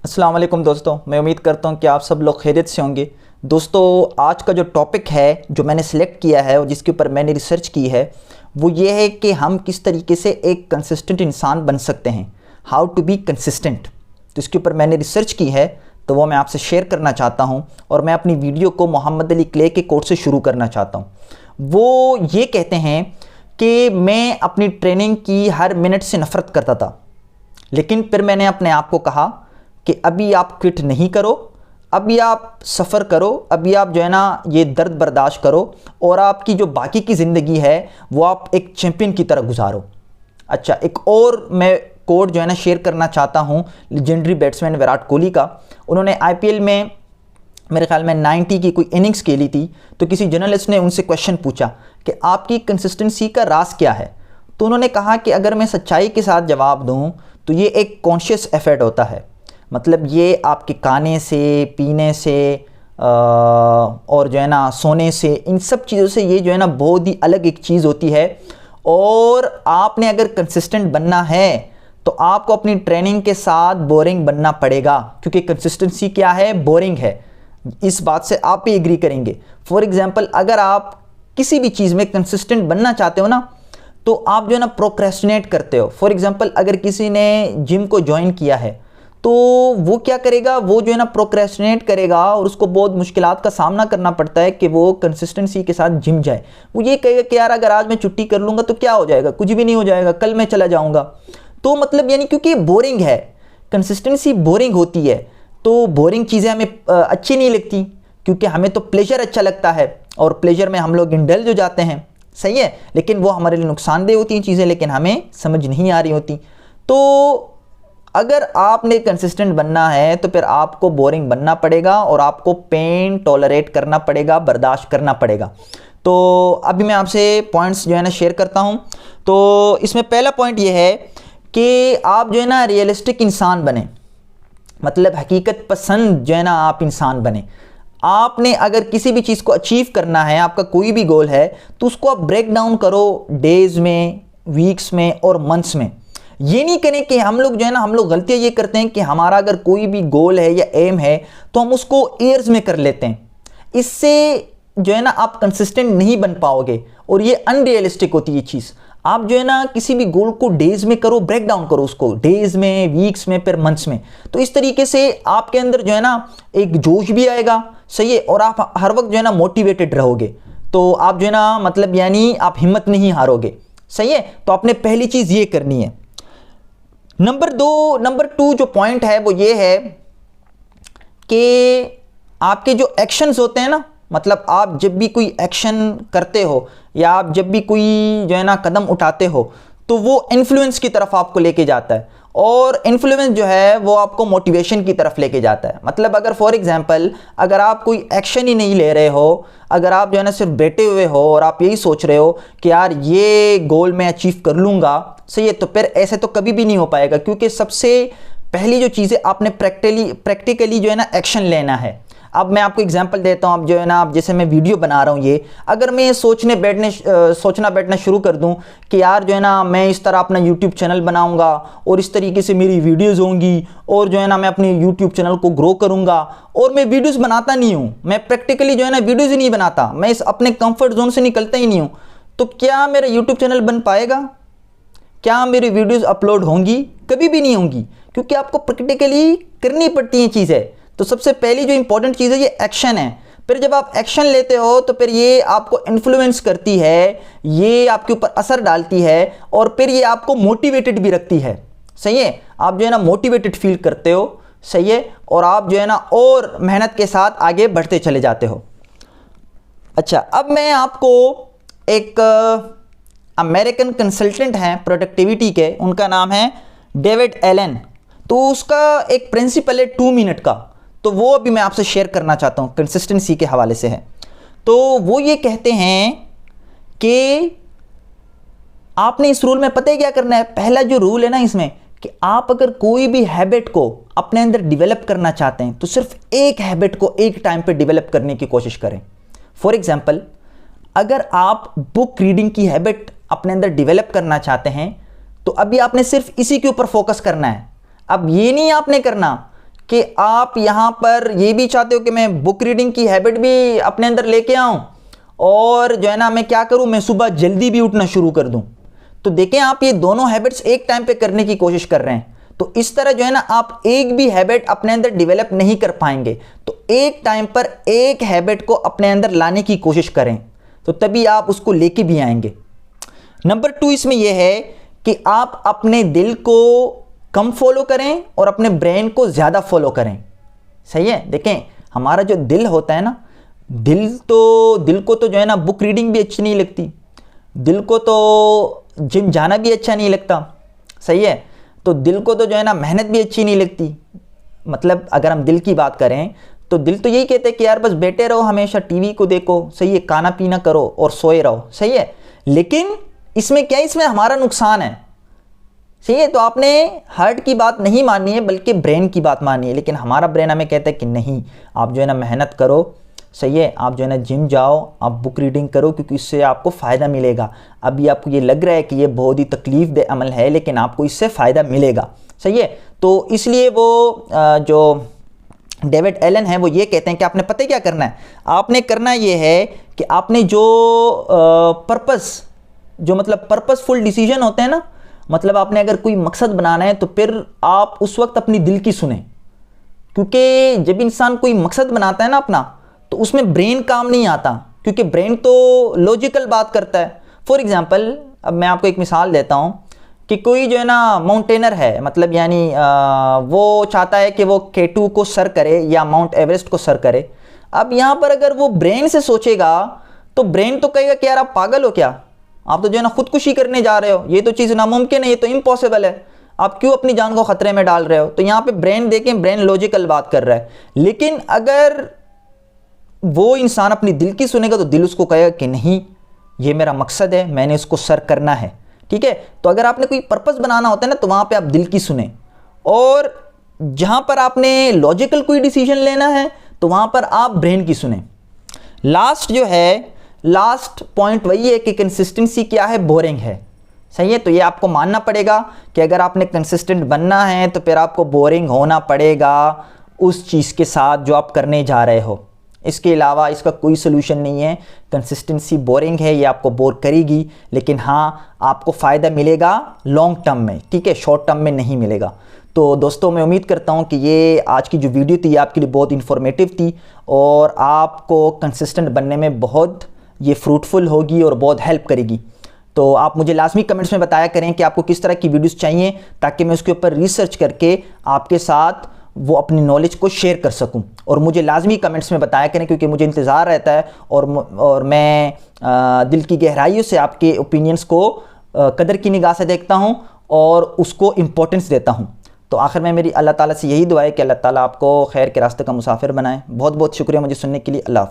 अस्सलाम वालेकुम दोस्तों, मैं उम्मीद करता हूँ कि आप सब लोग खैरियत से होंगे। दोस्तों, आज का जो टॉपिक है जो मैंने सिलेक्ट किया है और जिसके ऊपर मैंने रिसर्च की है वो ये है कि हम किस तरीके से एक कंसिस्टेंट इंसान बन सकते हैं, हाउ टू बी कंसिस्टेंट। तो इसके ऊपर मैंने रिसर्च की है, तो वो मैं आपसे शेयर करना चाहता हूँ और मैं अपनी वीडियो को मोहम्मद अली क्ले के कोट से शुरू करना चाहता हूँ। वो ये कहते हैं कि मैं अपनी ट्रेनिंग की हर मिनट से नफ़रत करता था, लेकिन फिर मैंने अपने आप को कहा कि अभी आप क्विट नहीं करो, अभी आप सफ़र करो, अभी आप जो है ना ये दर्द बर्दाश्त करो और आपकी जो बाकी की ज़िंदगी है वो आप एक चैम्पियन की तरह गुजारो। अच्छा, एक और मैं कोट जो है ना शेयर करना चाहता हूँ लेजेंडरी बैट्समैन विराट कोहली का। उन्होंने आईपीएल में मेरे ख्याल में 90 की कोई इनिंग्स खेली थी, तो किसी जर्नलिस्ट ने उनसे क्वेश्चन पूछा कि आपकी कंसिस्टेंसी का राज क्या है। तो उन्होंने कहा कि अगर मैं सच्चाई के साथ जवाब दूँ तो ये एक कॉन्शियस एफर्ट होता है, मतलब ये आपके खाने से, पीने से और जो है ना सोने से, इन सब चीज़ों से ये जो है ना बहुत ही अलग एक चीज़ होती है। और आपने अगर कंसिस्टेंट बनना है तो आपको अपनी ट्रेनिंग के साथ बोरिंग बनना पड़ेगा, क्योंकि कंसिस्टेंसी क्या है, बोरिंग है। इस बात से आप भी एग्री करेंगे। फॉर एग्जांपल, अगर आप किसी भी चीज़ में कंसिस्टेंट बनना चाहते हो ना, तो आप जो है ना प्रोक्रेस्टिनेट करते हो। फॉर एग्जांपल, अगर किसी ने जिम को ज्वाइन किया है तो वो क्या करेगा, वो जो है ना प्रोक्रेस्टिनेट करेगा और उसको बहुत मुश्किलात का सामना करना पड़ता है कि वो कंसिस्टेंसी के साथ जिम जाए। वो ये कहेगा कि यार अगर आज मैं छुट्टी कर लूँगा तो क्या हो जाएगा, कुछ भी नहीं हो जाएगा, कल मैं चला जाऊँगा। तो मतलब यानी क्योंकि बोरिंग है, कंसिस्टेंसी बोरिंग होती है, तो बोरिंग चीज़ें हमें अच्छी नहीं लगती, क्योंकि हमें तो प्लेजर अच्छा लगता है और प्लेजर में हम लोग इंडल्ज हो जाते हैं, सही है। लेकिन वो हमारे लिए नुकसानदेह होती हैं चीज़ें, लेकिन हमें समझ नहीं आ रही होती। तो अगर आपने कंसिस्टेंट बनना है तो फिर आपको बोरिंग बनना पड़ेगा और आपको पेन टॉलरेट करना पड़ेगा, बर्दाश्त करना पड़ेगा। तो अभी मैं आपसे पॉइंट्स जो है ना शेयर करता हूँ। तो इसमें पहला पॉइंट ये है कि आप जो है ना रियलिस्टिक इंसान बने, मतलब हकीकत पसंद जो है ना आप इंसान बने। आपने अगर किसी भी चीज़ को अचीव करना है, आपका कोई भी गोल है, तो उसको आप ब्रेक डाउन करो डेज़ में, वीक्स में और मंथ्स में। ये नहीं करें कि हम लोग जो है ना, हम लोग गलतियाँ ये करते हैं कि हमारा अगर कोई भी गोल है या एम है तो हम उसको ईयर्स में कर लेते हैं। इससे जो है ना आप कंसिस्टेंट नहीं बन पाओगे और ये अनरियलिस्टिक होती है ये चीज़। आप जो है ना किसी भी गोल को डेज में करो, ब्रेक डाउन करो उसको डेज में, वीक्स में, फिर मंथ्स में। तो इस तरीके से आपके अंदर जो है ना एक जोश भी आएगा, सही है, और आप हर वक्त जो है ना मोटिवेटेड रहोगे। तो आप जो है ना मतलब यानी आप हिम्मत नहीं हारोगे, सही है। तो आपने पहली चीज़ ये करनी है। नंबर टू जो पॉइंट है वो ये है कि आपके जो एक्शंस होते हैं ना, मतलब आप जब भी कोई एक्शन करते हो या आप जब भी कोई जो है ना कदम उठाते हो तो वो इन्फ्लुएंस की तरफ आपको लेके जाता है, और इन्फ्लुएंस जो है वो आपको मोटिवेशन की तरफ लेके जाता है। मतलब अगर फॉर एग्जांपल अगर आप कोई एक्शन ही नहीं ले रहे हो, अगर आप जो है ना सिर्फ बैठे हुए हो और आप यही सोच रहे हो कि यार ये गोल मैं अचीव कर लूँगा, सही है, तो फिर ऐसे तो कभी भी नहीं हो पाएगा। क्योंकि सबसे पहली जो चीज़ें आपने प्रैक्टिकली जो है ना एक्शन लेना है। अब मैं आपको एग्जांपल देता हूँ। अब जो है ना, अब जैसे मैं वीडियो बना रहा हूँ, ये अगर मैं सोचना बैठना शुरू कर दूँ कि यार जो है ना मैं इस तरह अपना यूट्यूब चैनल बनाऊँगा और इस तरीके से मेरी वीडियोज़ होंगी और जो है ना मैं अपने यूट्यूब चैनल को ग्रो करूँगा, और मैं वीडियोज़ बनाता नहीं हूँ, मैं प्रैक्टिकली जो है ना वीडियोज़ ही नहीं बनाता, मैं इस अपने कंफर्ट जोन से निकलता ही नहीं हूँ, तो क्या मेरा यूट्यूब चैनल बन पाएगा? क्या मेरी वीडियोज़ अपलोड होंगी? कभी भी नहीं होंगी, क्योंकि आपको प्रैक्टिकली करनी पड़ती हैं चीज़ें। तो सबसे पहली जो इंपॉर्टेंट चीज़ है ये एक्शन है। फिर जब आप एक्शन लेते हो तो फिर ये आपको इन्फ्लुएंस करती है, ये आपके ऊपर असर डालती है, और फिर ये आपको मोटिवेटेड भी रखती है, सही है। आप जो है ना मोटिवेटेड फील करते हो, सही है, और आप जो है ना और मेहनत के साथ आगे बढ़ते चले जाते हो। अच्छा, अब मैं आपको एक अमेरिकन कंसल्टेंट हैं प्रोडक्टिविटी के, उनका नाम है डेविड एलन। तो उसका एक प्रिंसिपल है 2 मिनट का, तो वो अभी मैं आपसे शेयर करना चाहता हूँ, कंसिस्टेंसी के हवाले से है। तो वो ये कहते हैं कि आपने इस रूल में पता है क्या करना है। पहला जो रूल है ना इसमें, कि आप अगर कोई भी हैबिट को अपने अंदर डेवलप करना चाहते हैं तो सिर्फ एक हैबिट को एक टाइम पे डेवलप करने की कोशिश करें। फॉर एग्जाम्पल, अगर आप बुक रीडिंग की हैबिट अपने अंदर डेवलप करना चाहते हैं तो अभी आपने सिर्फ इसी के ऊपर फोकस करना है। अब ये नहीं आपने करना कि आप यहाँ पर ये भी चाहते हो कि मैं बुक रीडिंग की हैबिट भी अपने अंदर लेके आऊँ और जो है ना मैं क्या करूँ, मैं सुबह जल्दी भी उठना शुरू कर दूँ। तो देखें आप ये दोनों हैबिट्स एक टाइम पे करने की कोशिश कर रहे हैं, तो इस तरह जो है ना आप एक भी हैबिट अपने अंदर डेवलप नहीं कर पाएंगे। तो एक टाइम पर एक हैबिट को अपने अंदर लाने की कोशिश करें, तो तभी आप उसको लेके भी आएंगे। नंबर 2 इसमें यह है कि आप अपने दिल को कम फॉलो करें और अपने ब्रेन को ज़्यादा फॉलो करें। सही है। देखें हमारा जो दिल होता है ना, दिल को तो जो है ना बुक रीडिंग भी अच्छी नहीं लगती, दिल को तो जिम जाना भी अच्छा नहीं लगता। सही है। तो दिल को तो जो है ना मेहनत भी अच्छी नहीं लगती। मतलब अगर हम दिल की बात करें तो दिल तो यही कहते हैं कि यार बस बैठे रहो, हमेशा टीवी को देखो, सही है, खाना पीना करो और सोए रहो। सही है। लेकिन इसमें क्या है, इसमें हमारा नुकसान है। सही है। तो आपने हार्ट की बात नहीं माननी है बल्कि ब्रेन की बात माननी है। लेकिन हमारा ब्रेन हमें कहता है कि नहीं, आप जो है ना मेहनत करो, सही है, आप जो है ना जिम जाओ, आप बुक रीडिंग करो, क्योंकि इससे आपको फ़ायदा मिलेगा। अभी आपको ये लग रहा है कि ये बहुत ही तकलीफ दे अमल है, लेकिन आपको इससे फ़ायदा मिलेगा। सही है। तो इसलिए वो जो डेविड एलन है वो ये कहते हैं कि आपने पता है क्या करना है, आपने करना ये है कि आपने जो पर्पस, जो मतलब पर्पसफुल डिसीजन होते हैं ना, मतलब आपने अगर कोई मकसद बनाना है तो फिर आप उस वक्त अपनी दिल की सुने। क्योंकि जब इंसान कोई मकसद बनाता है ना अपना, तो उसमें ब्रेन काम नहीं आता, क्योंकि ब्रेन तो लॉजिकल बात करता है। फॉर एग्जांपल अब मैं आपको एक मिसाल देता हूँ कि कोई जो है ना माउंटेनर है, मतलब यानी वो चाहता है कि वो K2 को सर करे या माउंट एवरेस्ट को सर करे। अब यहाँ पर अगर वो ब्रेन से सोचेगा तो ब्रेन तो कहेगा कि यार आप पागल हो क्या, आप तो जो है ना खुदकुशी करने जा रहे हो, ये तो चीज़ नामुमकिन है, ये तो इम्पॉसिबल है, आप क्यों अपनी जान को खतरे में डाल रहे हो। तो यहाँ पे ब्रेन देखें, ब्रेन लॉजिकल बात कर रहा है। लेकिन अगर वो इंसान अपनी दिल की सुनेगा तो दिल उसको कहेगा कि नहीं, ये मेरा मकसद है, मैंने इसको सर करना है। ठीक है। तो अगर आपने कोई पर्पस बनाना होता है ना, तो वहाँ पे आप दिल की सुने, और जहाँ पर आपने लॉजिकल कोई डिसीजन लेना है तो वहाँ पर आप ब्रेन की सुने। लास्ट जो है, लास्ट पॉइंट वही है कि कंसिस्टेंसी क्या है, बोरिंग है। सही है। तो ये आपको मानना पड़ेगा कि अगर आपने कंसिस्टेंट बनना है तो फिर आपको बोरिंग होना पड़ेगा उस चीज़ के साथ जो आप करने जा रहे हो। इसके अलावा इसका कोई सोल्यूशन नहीं है। कंसिस्टेंसी बोरिंग है, ये आपको बोर करेगी, लेकिन हाँ आपको फ़ायदा मिलेगा लॉन्ग टर्म में। ठीक है, शॉर्ट टर्म में नहीं मिलेगा। तो दोस्तों मैं उम्मीद करता हूँ कि ये आज की जो वीडियो थी आपके लिए बहुत इन्फॉर्मेटिव थी और आपको कंसिस्टेंट बनने में बहुत ये फ्रूटफुल होगी और बहुत हेल्प करेगी। तो आप मुझे लाजमी कमेंट्स में बताया करें कि आपको किस तरह की वीडियोस चाहिए, ताकि मैं उसके ऊपर रिसर्च करके आपके साथ वो अपनी नॉलेज को शेयर कर सकूं। और मुझे लाजमी कमेंट्स में बताया करें, क्योंकि मुझे इंतज़ार रहता है और मैं दिल की गहराइयों से आपके ओपिनियंस को कदर की निगाह से देखता हूं और उसको इम्पोर्टेंस देता हूं। तो आखिर में मेरी अल्लाह ताला से यही दुआ है कि अल्लाह ताला आपको खैर के रास्ते का मुसाफिर बनाए। बहुत बहुत शुक्रिया मुझे सुनने के लिए। अल्लाह हाफ़िज़।